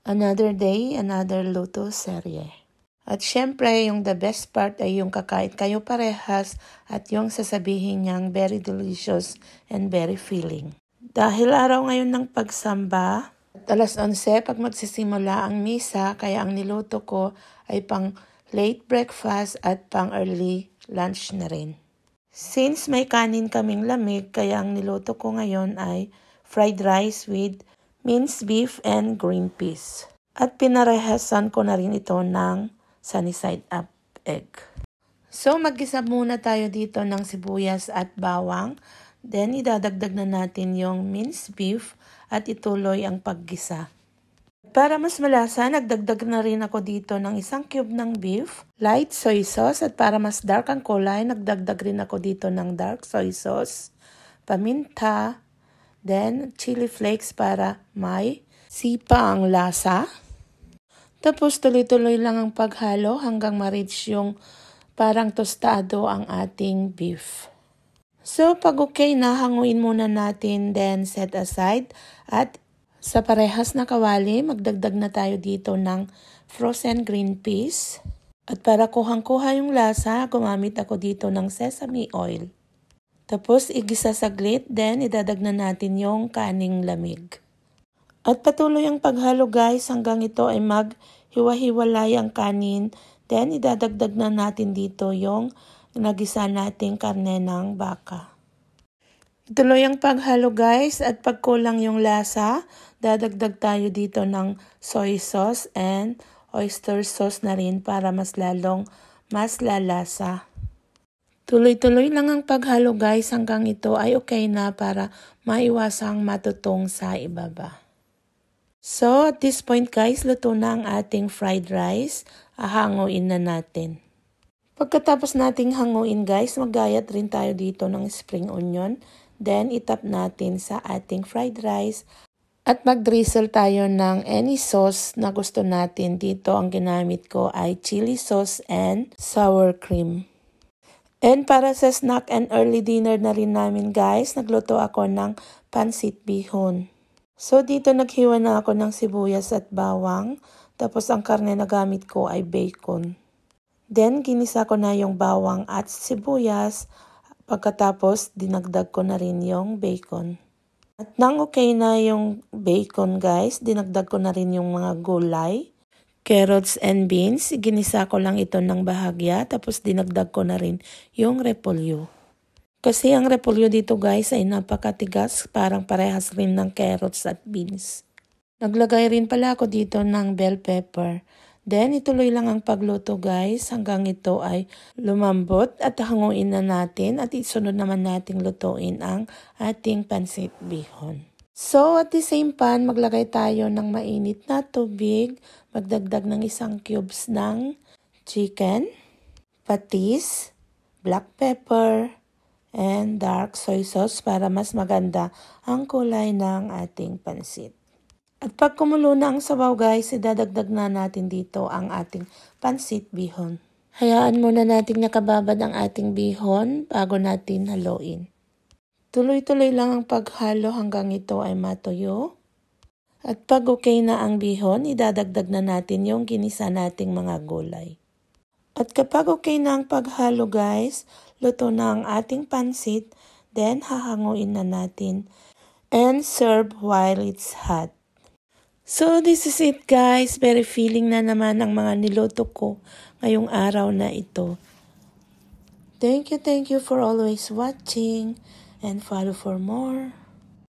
Another day, another luto serye. At syempre, yung the best part ay yung kakain kayo parehas at yung sasabihin niyang very delicious and very filling. Dahil araw ngayon ng pagsamba, at alas 11 pag magsisimula ang misa, kaya ang niluto ko ay pang late breakfast at pang early lunch na rin. Since may kanin kaming lamig, kaya ang niluto ko ngayon ay fried rice with minced beef and green peas. At pinarehasan ko na rin ito ng sunny side up egg. So maggisa muna tayo dito ng sibuyas at bawang. Then idadagdag na natin yung minced beef at ituloy ang paggisa. Para mas malasa, nagdagdag na rin ako dito ng isang cube ng beef, light soy sauce, at para mas dark ang kulay, nagdagdag rin ako dito ng dark soy sauce, paminta, then chili flakes para may sipa ang lasa. Tapos tuloy-tuloy lang ang paghalo hanggang ma-reach yung parang tostado ang ating beef. So pag okay na, hanguin muna natin, then set aside. At sa parehas na kawali, magdagdag na tayo dito ng frozen green peas. At para kuhang-kuha yung lasa, gumamit ako dito ng sesame oil. Tapos igisa saglit, then idadag na natin yung kaning lamig. At patuloy ang paghalo guys hanggang ito ay maghiwa-hiwalay ang kanin. Then idadagdag na natin dito yung nagisa nating karne ng baka. Ituloy ang paghalo guys, at pag kulang yung lasa, dadagdag tayo dito ng soy sauce and oyster sauce na rin para mas lalong mas lalasa. Tuloy-tuloy lang ang paghalo guys hanggang ito ay okay na para maiwasang matutong sa ibaba. So at this point guys, luto na ang ating fried rice. Hanguin na natin. Pagkatapos nating hanguin guys, maggayat rin tayo dito ng spring onion. Then itap natin sa ating fried rice. At mag-drizzle tayo ng any sauce na gusto natin. Dito ang ginamit ko ay chili sauce and sour cream. And para sa snack and early dinner na rin namin guys, nagluto ako ng pansit bihon. So dito naghiwa na ako ng sibuyas at bawang. Tapos ang karne na gamit ko ay bacon. Then ginisa ko na yung bawang at sibuyas. Pagkatapos dinagdag ko na rin yung bacon. At nang okay na yung bacon guys, dinagdag ko na rin yung mga gulay. Carrots and beans, ginisa ko lang ito ng bahagya, tapos dinagdag ko na rin yung repolyo. Kasi ang repolyo dito guys ay napakatigas, parang parehas rin ng carrots at beans. Naglagay rin pala ako dito ng bell pepper. Then ituloy lang ang pagluto guys hanggang ito ay lumambot at hanguin na natin at isunod naman nating lutuin ang ating pansit bihon. So at the same pan, maglagay tayo ng mainit na tubig, magdagdag ng isang cubes ng chicken, patis, black pepper, and dark soy sauce para mas maganda ang kulay ng ating pansit. At pag kumulo na ang sabaw guys, idadagdag na natin dito ang ating pansit bihon. Hayaan muna nating nakababad ang ating bihon bago natin haluin. Tuloy-tuloy lang ang paghalo hanggang ito ay matuyo. At pag okay na ang bihon, idadagdag na natin yung ginisa nating mga gulay. At kapag okay na ang paghalo guys, luto na ang ating pansit, then hahanguin na natin and serve while it's hot. So this is it guys, very filling na naman ang mga niluto ko ngayong araw na ito. Thank you for always watching and follow for more.